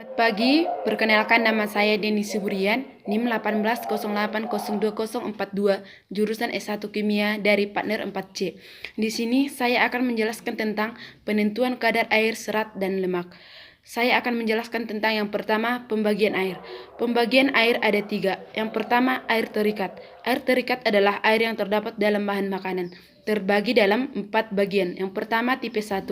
Selamat pagi, perkenalkan nama saya Denny Suburian, NIM 18080242, jurusan S1 Kimia dari partner 4C. Di sini saya akan menjelaskan tentang penentuan kadar air, serat, dan lemak. Saya akan menjelaskan tentang yang pertama, pembagian air. Pembagian air ada 3. Yang pertama, air terikat. Air terikat adalah air yang terdapat dalam bahan makanan, terbagi dalam 4 bagian. Yang pertama, tipe 1.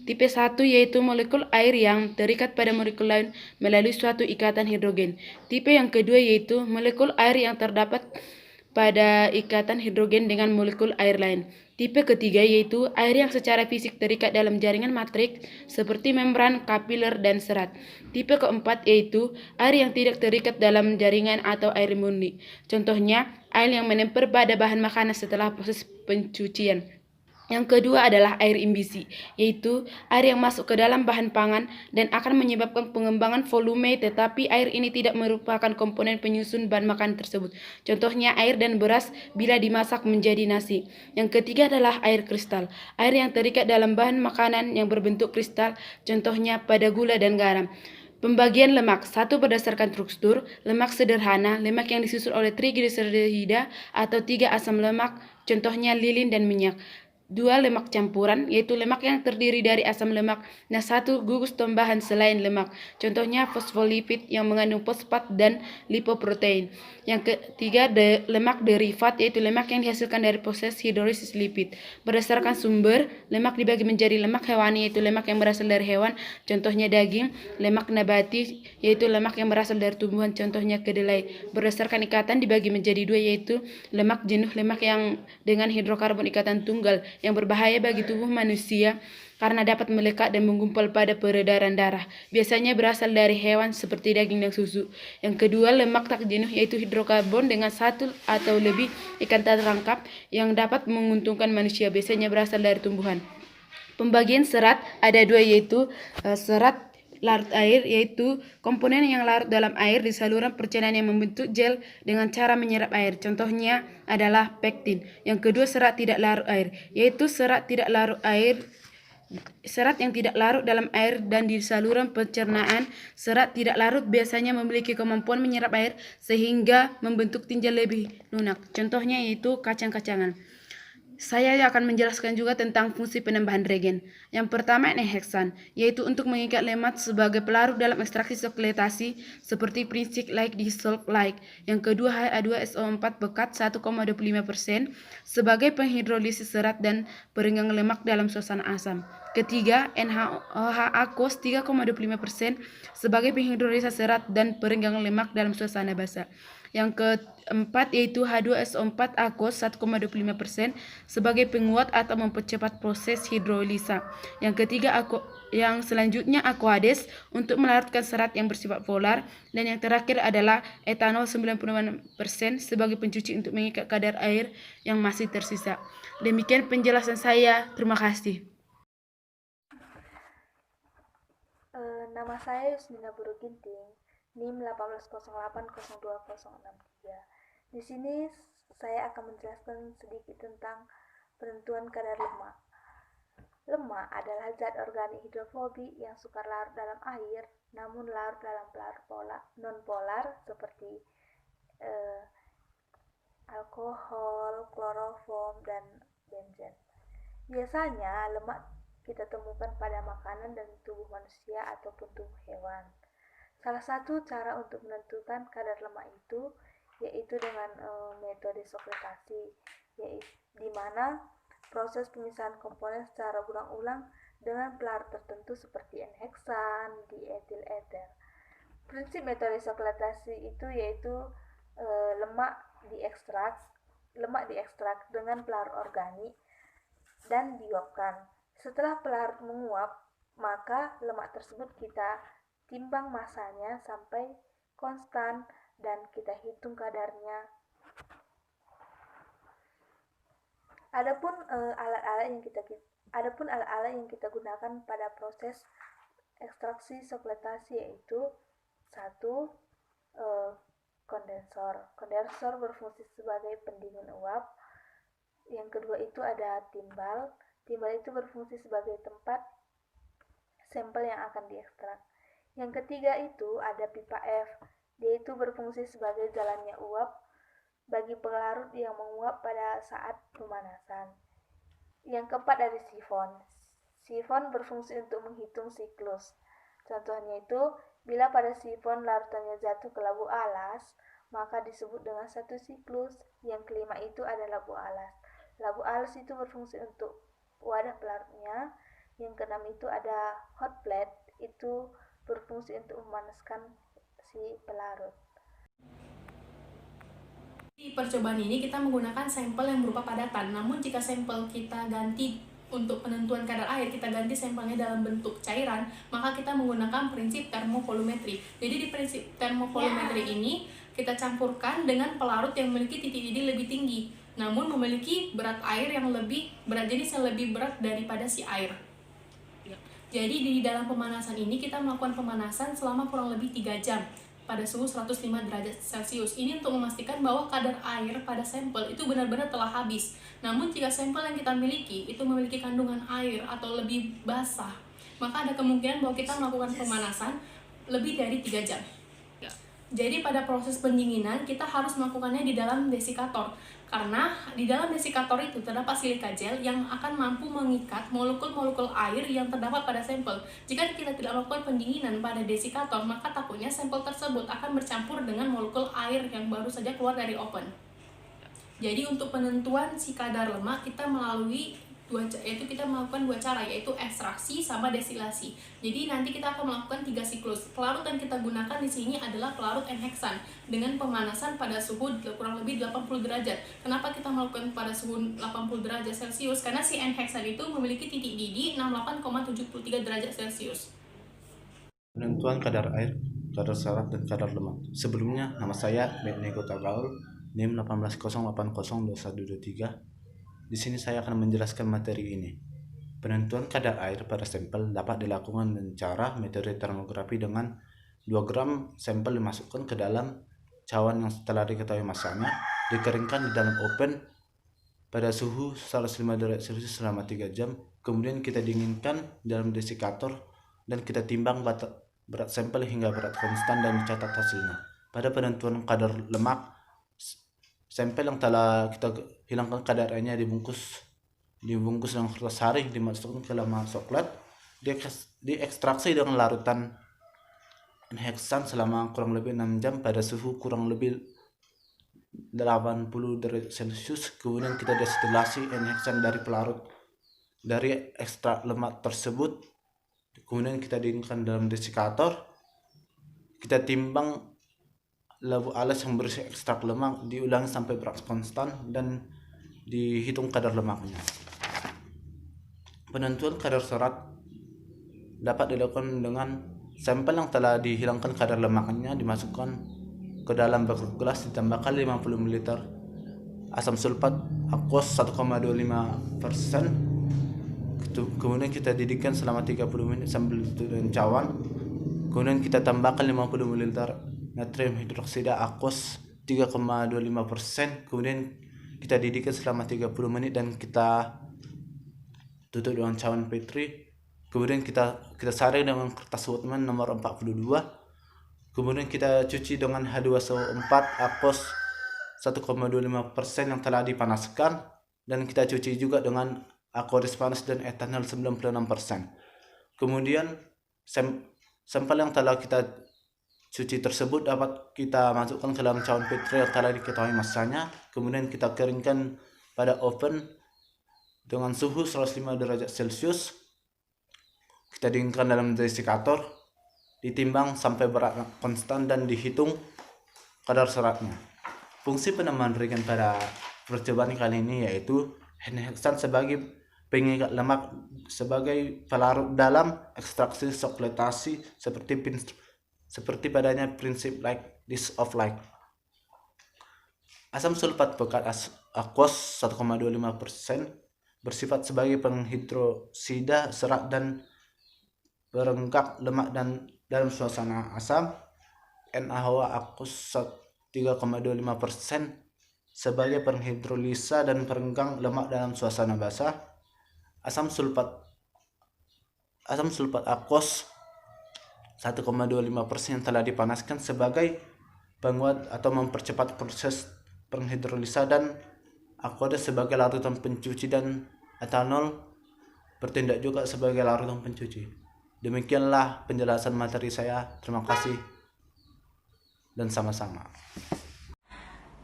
Tipe 1 yaitu molekul air yang terikat pada molekul lain melalui suatu ikatan hidrogen. Tipe yang kedua yaitu molekul air yang terdapat pada ikatan hidrogen dengan molekul air lain. Tipe ketiga yaitu air yang secara fisik terikat dalam jaringan matriks seperti membran, kapiler, dan serat. Tipe keempat yaitu air yang tidak terikat dalam jaringan atau air murni. Contohnya, air yang menempel pada bahan makanan setelah proses pencucian. Yang kedua adalah air imbisi, yaitu air yang masuk ke dalam bahan pangan dan akan menyebabkan pengembangan volume, tetapi air ini tidak merupakan komponen penyusun bahan makanan tersebut. Contohnya air dan beras bila dimasak menjadi nasi. Yang ketiga adalah air kristal, air yang terikat dalam bahan makanan yang berbentuk kristal, contohnya pada gula dan garam. Pembagian lemak. 1. Berdasarkan struktur, lemak sederhana, lemak yang disusun oleh trigliserida atau 3 asam lemak, contohnya lilin dan minyak. 2. Lemak campuran, yaitu lemak yang terdiri dari asam lemak dan 1 gugus tambahan selain lemak, contohnya fosfolipid yang mengandung fosfat dan lipoprotein. Yang ketiga, lemak derivat, yaitu lemak yang dihasilkan dari proses hidrolisis lipid. Berdasarkan sumber, lemak dibagi menjadi lemak hewani, yaitu lemak yang berasal dari hewan, contohnya daging. Lemak nabati, yaitu lemak yang berasal dari tumbuhan, contohnya kedelai. Berdasarkan ikatan dibagi menjadi 2, yaitu lemak jenuh, lemak yang dengan hidrokarbon ikatan tunggal yang berbahaya bagi tubuh manusia karena dapat melekat dan menggumpal pada peredaran darah. Biasanya berasal dari hewan seperti daging dan susu. Yang kedua, lemak tak jenuh, yaitu hidrokarbon dengan 1 atau lebih ikatan terangkap yang dapat menguntungkan manusia. Biasanya berasal dari tumbuhan. Pembagian serat ada 2, yaitu serat larut air, yaitu komponen yang larut dalam air di saluran pencernaan yang membentuk gel dengan cara menyerap air. Contohnya adalah pektin. Yang kedua, serat tidak larut air, yaitu serat yang tidak larut dalam air dan di saluran pencernaan. Serat tidak larut biasanya memiliki kemampuan menyerap air sehingga membentuk tinja lebih lunak. Contohnya yaitu kacang-kacangan. Saya akan menjelaskan juga tentang fungsi penambahan regen. Yang pertama, enheksan, yaitu untuk mengikat lemak sebagai pelarut dalam ekstraksi sokletasi seperti prinsip like dissolve like. Yang kedua, H2SO4 pekat 1,25% sebagai penghidrolisis serat dan perenggang lemak dalam suasana asam. Ketiga, NaOH aqueous 3,25% sebagai penghidrolisis serat dan perenggang lemak dalam suasana basah. Yang keempat yaitu H2SO4 aqueous 1,25% sebagai penguat atau mempercepat proses hidrolisa. Yang ketiga, yang selanjutnya Aquades untuk melarutkan serat yang bersifat polar, dan yang terakhir adalah etanol 96% sebagai pencuci untuk mengikat kadar air yang masih tersisa. Demikian penjelasan saya. Terima kasih. Nama saya Yusmina Buru Ginting, NIM 18080263. Di sini saya akan menjelaskan sedikit tentang penentuan kadar lemak. Lemak adalah zat organik hidrofobik yang sukar larut dalam air, namun larut dalam pelarut non-polar seperti alkohol, kloroform, dan benzen. Biasanya lemak kita temukan pada makanan dan tubuh manusia ataupun tubuh hewan. Salah satu cara untuk menentukan kadar lemak itu yaitu dengan metode sokretasi, yaitu di mana proses pemisahan komponen secara ulang-ulang dengan pelarut tertentu seperti enheksan, diethil ether. Prinsip metode sokretasi itu yaitu lemak diekstrak dengan pelarut organik dan diuapkan. Setelah pelarut menguap, maka lemak tersebut kita timbang masanya sampai konstan dan kita hitung kadarnya. Adapun alat-alat yang kita gunakan pada proses ekstraksi sokletasi yaitu 1. Kondensor. Kondensor berfungsi sebagai pendingin uap. Yang kedua itu ada timbal. Timbal itu berfungsi sebagai tempat sampel yang akan diekstrak. Yang ketiga itu ada pipa F. Dia itu berfungsi sebagai jalannya uap bagi pelarut yang menguap pada saat pemanasan. Yang keempat ada sifon. Sifon berfungsi untuk menghitung siklus. Contohnya itu, bila pada sifon larutannya jatuh ke labu alas, maka disebut dengan satu siklus. Yang kelima itu ada labu alas. Labu alas itu berfungsi untuk wadah pelarutnya. Yang keenam itu ada hot plate, itu berfungsi untuk memanaskan si pelarut. Di percobaan ini kita menggunakan sampel yang berupa padatan, namun jika sampel kita ganti untuk penentuan kadar air, kita ganti sampelnya dalam bentuk cairan, maka kita menggunakan prinsip termovolumetri. Jadi di prinsip termovolumetri ini, kita campurkan dengan pelarut yang memiliki titik didih lebih tinggi, namun memiliki berat air yang lebih berat jenis yang lebih berat daripada si air. Jadi di dalam pemanasan ini kita melakukan pemanasan selama kurang lebih 3 jam pada suhu 105 derajat Celcius. Ini untuk memastikan bahwa kadar air pada sampel itu benar-benar telah habis. Namun jika sampel yang kita miliki itu memiliki kandungan air atau lebih basah, maka ada kemungkinan bahwa kita melakukan pemanasan lebih dari 3 jam. Jadi pada proses pendinginan kita harus melakukannya di dalam desikator, karena di dalam desikator itu terdapat silika gel yang akan mampu mengikat molekul-molekul air yang terdapat pada sampel. Jika kita tidak melakukan pendinginan pada desikator, maka takutnya sampel tersebut akan bercampur dengan molekul air yang baru saja keluar dari oven. Jadi untuk penentuan si kadar lemak kita melalui kita melakukan 2 cara, yaitu ekstraksi sama destilasi. Jadi nanti kita akan melakukan 3 siklus. Pelarut yang kita gunakan di sini adalah pelarut N-heksan dengan pemanasan pada suhu kurang lebih 80 derajat. Kenapa kita melakukan pada suhu 80 derajat Celcius? Karena si N-heksan itu memiliki titik didih 68,73 derajat Celcius. Penentuan kadar air, kadar serat, dan kadar lemak. Sebelumnya, nama saya Bennego Tagaul, NIM 1808021223. Di sini saya akan menjelaskan materi ini. Penentuan kadar air pada sampel dapat dilakukan dengan cara metode termografi dengan 2 gram sampel dimasukkan ke dalam cawan yang setelah diketahui masanya, dikeringkan di dalam oven pada suhu 105 derajat Celcius selama 3 jam, kemudian kita dinginkan dalam desikator dan kita timbang berat sampel hingga berat konstan dan dicatat hasilnya. Pada penentuan kadar lemak, sampel yang telah kita hilangkan kadar airnya dibungkus dengan kertas saring, dimasukkan ke dalam coklat, diekstraksi dengan larutan N-heksan selama kurang lebih 6 jam pada suhu kurang lebih 80 derajat Celcius. Kemudian kita destilasi N-heksan dari pelarut dari ekstrak lemak tersebut. Kemudian kita dinginkan dalam desikator, kita timbang labu alas yang berisi ekstrak lemak, diulangi sampai berat konstan dan dihitung kadar lemaknya. Penentuan kadar serat dapat dilakukan dengan sampel yang telah dihilangkan kadar lemaknya dimasukkan ke dalam bak gelas, ditambahkan 50 ml asam sulfat aquos 1,25%. Kemudian kita didihkan selama 30 menit sambil dengan cawan. Kemudian kita tambahkan 50 ml natrium hidroksida aquos 3,25%. Kemudian kita didihkan selama 30 menit dan kita tutup dengan cawan Petri. Kemudian kita saring dengan kertas Woodman nomor 42. Kemudian kita cuci dengan H2SO4 aquos 1,25% yang telah dipanaskan, dan kita cuci juga dengan aquarius panas dan etanol 96%. Kemudian sampel yang telah kita cuci tersebut dapat kita masukkan ke dalam cawan Petri yang telah diketahui masanya. Kemudian kita keringkan pada oven dengan suhu 105 derajat Celcius. Kita dinginkan dalam desikator, ditimbang sampai berat konstan dan dihitung kadar seratnya. Fungsi penambahan ringan pada percobaan kali ini yaitu N-heksan sebagai pengikat lemak sebagai pelarut dalam ekstraksi soklatasi seperti padanya prinsip like this of like. Asam sulfat pekat aquos 1,25% bersifat sebagai penghidrosida serat dan perenggak lemak dan dalam suasana asam. NaOH aquos 3,25% sebagai penghidrolisa dan perenggang lemak dalam suasana basah. Asam sulfat aquos 1,25% yang telah dipanaskan sebagai penguat atau mempercepat proses penghidrolisa, dan aqueous sebagai larutan pencuci, dan etanol bertindak juga sebagai larutan pencuci. Demikianlah penjelasan materi saya. Terima kasih dan sama-sama.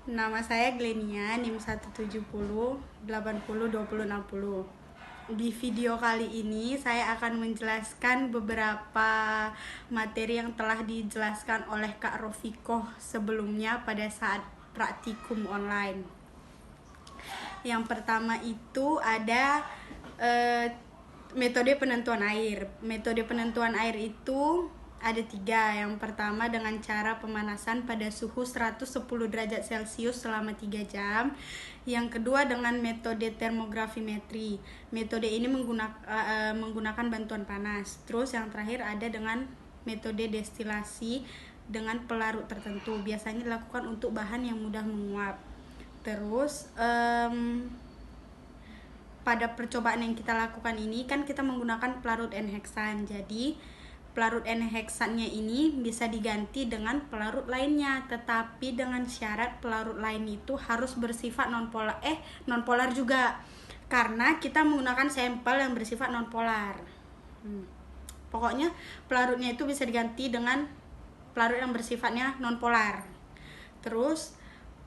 Nama saya Glenia, NIM 170 80 20 60. Di video kali ini saya akan menjelaskan beberapa materi yang telah dijelaskan oleh Kak Rofikoh sebelumnya pada saat praktikum online. Yang pertama itu ada metode penentuan air. Metode penentuan air itu ada 3. Yang pertama dengan cara pemanasan pada suhu 110 derajat Celcius selama 3 jam. Yang kedua dengan metode termografimetri. Metode ini menggunakan bantuan panas. Terus yang terakhir ada dengan metode destilasi dengan pelarut tertentu. Biasanya dilakukan untuk bahan yang mudah menguap. Terus pada percobaan yang kita lakukan ini kan kita menggunakan pelarut N-heksan. Jadi pelarut N-heksannya ini bisa diganti dengan pelarut lainnya, tetapi dengan syarat pelarut lain itu harus bersifat nonpolar juga, karena kita menggunakan sampel yang bersifat nonpolar. Pokoknya pelarutnya itu bisa diganti dengan pelarut yang bersifatnya nonpolar. Terus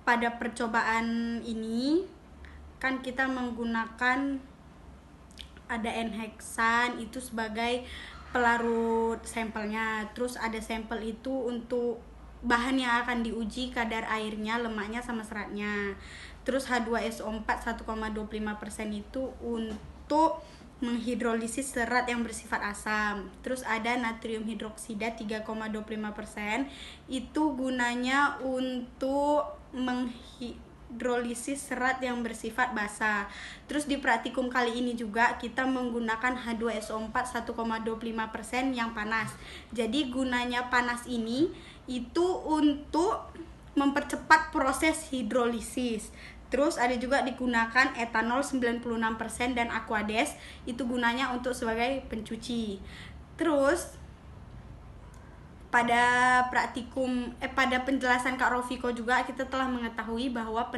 pada percobaan ini kan kita menggunakan ada N-heksan itu sebagai pelarut sampelnya. Terus ada sampel itu untuk bahan yang akan diuji kadar airnya, lemaknya sama seratnya. Terus H2SO4 1,25% itu untuk menghidrolisis serat yang bersifat asam. Terus ada natrium hidroksida 3,25%, itu gunanya untuk menghidrolisis serat yang bersifat basah. Terus di praktikum kali ini juga kita menggunakan H2SO4 1,25% yang panas. Jadi gunanya panas ini itu untuk mempercepat proses hidrolisis. Terus ada juga digunakan etanol 96% dan aquades, itu gunanya untuk sebagai pencuci. Terus pada pada penjelasan Kak Rofiko juga kita telah mengetahui bahwa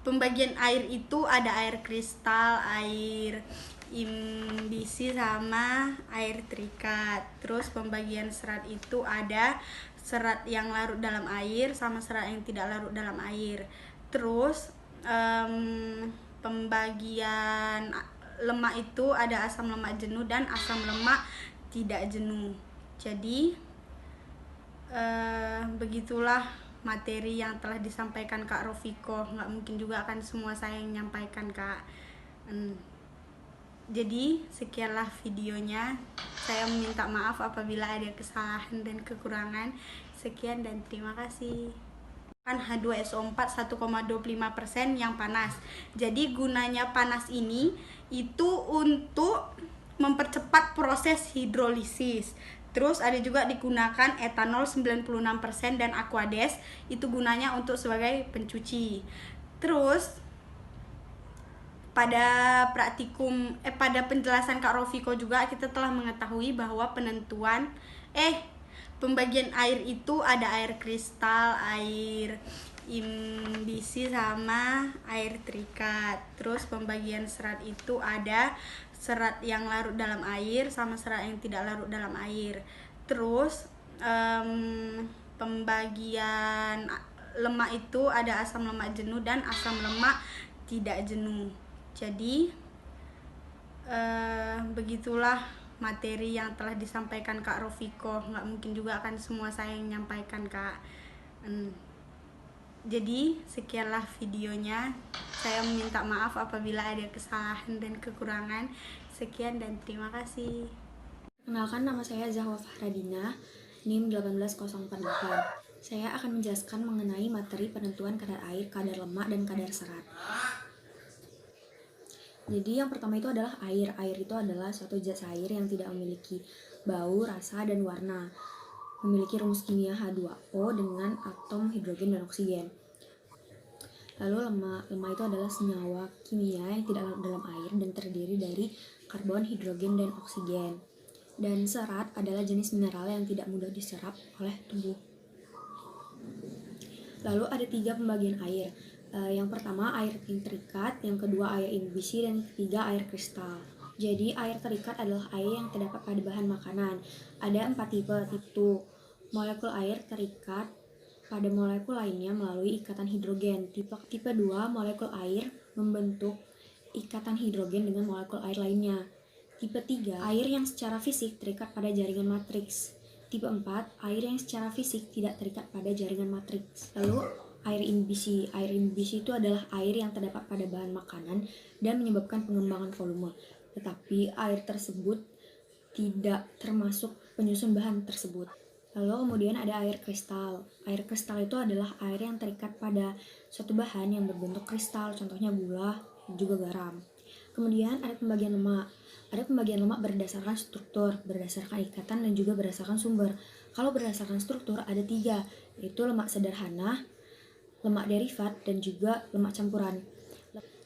pembagian air itu ada air kristal, air imbisi sama air terikat. Terus pembagian serat itu ada serat yang larut dalam air sama serat yang tidak larut dalam air. Terus pembagian lemak itu ada asam lemak jenuh dan asam lemak tidak jenuh. Jadi begitulah materi yang telah disampaikan Kak Rofiko. Nggak mungkin juga akan semua saya yang menyampaikan, Kak. Jadi sekianlah videonya. Saya meminta maaf apabila ada kesalahan dan kekurangan. Sekian dan terima kasih. H2SO4 1,25% yang panas. Jadi gunanya panas ini itu untuk mempercepat proses hidrolisis. Terus ada juga digunakan etanol 96% dan aquades, itu gunanya untuk sebagai pencuci. Terus pada pada penjelasan Kak Rofiko juga kita telah mengetahui bahwa pembagian air itu ada air kristal, air imbisi sama air terikat. Terus pembagian serat itu ada serat yang larut dalam air sama serat yang tidak larut dalam air. Terus pembagian lemak itu ada asam lemak jenuh dan asam lemak tidak jenuh. Jadi begitulah materi yang telah disampaikan Kak Rofiko. Nggak mungkin juga akan semua saya yang menyampaikan, Kak. Jadi sekianlah videonya. Saya meminta maaf apabila ada kesalahan dan kekurangan. Sekian dan terima kasih. Perkenalkan, nama saya Zahwa Fahradina, NIM 18048. Saya akan menjelaskan mengenai materi penentuan kadar air, kadar lemak, dan kadar serat. Jadi yang pertama itu adalah air. Air itu adalah suatu zat cair yang tidak memiliki bau, rasa, dan warna. Memiliki rumus kimia H2O dengan atom hidrogen dan oksigen. Lalu lemak itu adalah senyawa kimia yang tidak larut dalam air dan terdiri dari karbon, hidrogen, dan oksigen. Dan serat adalah jenis mineral yang tidak mudah diserap oleh tubuh. Lalu ada 3 pembagian air. Yang pertama air terikat, yang kedua air inhibisi, dan ketiga air kristal. Jadi air terikat adalah air yang terdapat pada bahan makanan. Ada 4 tipe. Molekul air terikat pada molekul lainnya melalui ikatan hidrogen. Tipe 2, molekul air membentuk ikatan hidrogen dengan molekul air lainnya. Tipe 3, air yang secara fisik terikat pada jaringan matriks. Tipe 4, air yang secara fisik tidak terikat pada jaringan matriks. Lalu air inhibisi. Air inhibisi itu adalah air yang terdapat pada bahan makanan dan menyebabkan pengembangan volume. Tetapi air tersebut tidak termasuk penyusun bahan tersebut. Lalu kemudian ada air kristal. Air kristal itu adalah air yang terikat pada suatu bahan yang berbentuk kristal, contohnya gula, juga garam. Kemudian ada pembagian lemak. Ada pembagian lemak berdasarkan struktur, berdasarkan ikatan, dan juga berdasarkan sumber. Kalau berdasarkan struktur ada 3, yaitu lemak sederhana, lemak derivat, dan juga lemak campuran.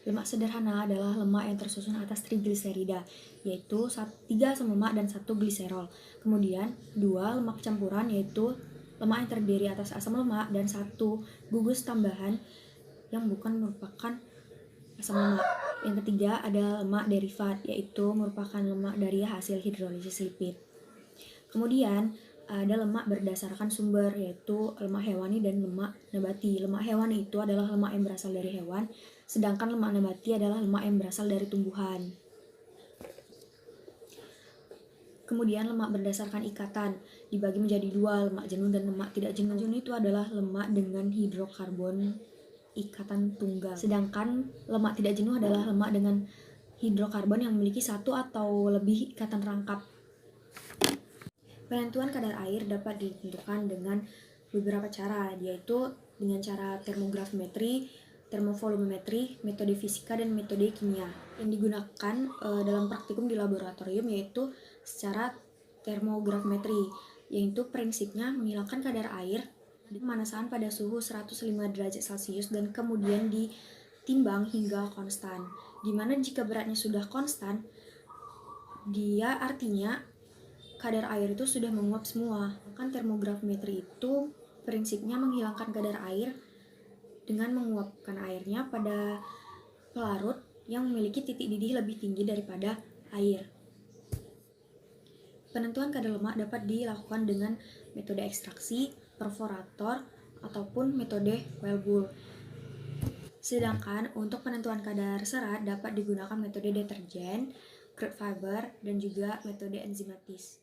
Lemak sederhana adalah lemak yang tersusun atas trigliserida, yaitu 3 asam lemak dan 1 gliserol. Kemudian 2 lemak campuran, yaitu lemak yang terdiri atas asam lemak dan 1 gugus tambahan yang bukan merupakan asam lemak. Yang ketiga ada lemak derivat, yaitu merupakan lemak dari hasil hidrolisis lipid. Kemudian ada lemak berdasarkan sumber, yaitu lemak hewani dan lemak nabati. Lemak hewani itu adalah lemak yang berasal dari hewan, sedangkan lemak nabati adalah lemak yang berasal dari tumbuhan. Kemudian lemak berdasarkan ikatan dibagi menjadi 2, lemak jenuh dan lemak tidak jenuh. Jenuh itu adalah lemak dengan hidrokarbon ikatan tunggal, sedangkan lemak tidak jenuh adalah lemak dengan hidrokarbon yang memiliki 1 atau lebih ikatan rangkap. Penentuan kadar air dapat ditentukan dengan beberapa cara, yaitu dengan cara termogravimetri, termovolumemetri, metode fisika, dan metode kimia. Yang digunakan dalam praktikum di laboratorium yaitu secara termogravimetri, yaitu prinsipnya menghilangkan kadar air pemanasan pada suhu 105 derajat Celcius dan kemudian ditimbang hingga konstan. Dimana jika beratnya sudah konstan, dia artinya kadar air itu sudah menguap semua. Kan termogravimetri itu prinsipnya menghilangkan kadar air dengan menguapkan airnya pada pelarut yang memiliki titik didih lebih tinggi daripada air. Penentuan kadar lemak dapat dilakukan dengan metode ekstraksi, perforator, ataupun metode Welbull. Sedangkan untuk penentuan kadar serat dapat digunakan metode deterjen, crude fiber, dan juga metode enzimatis.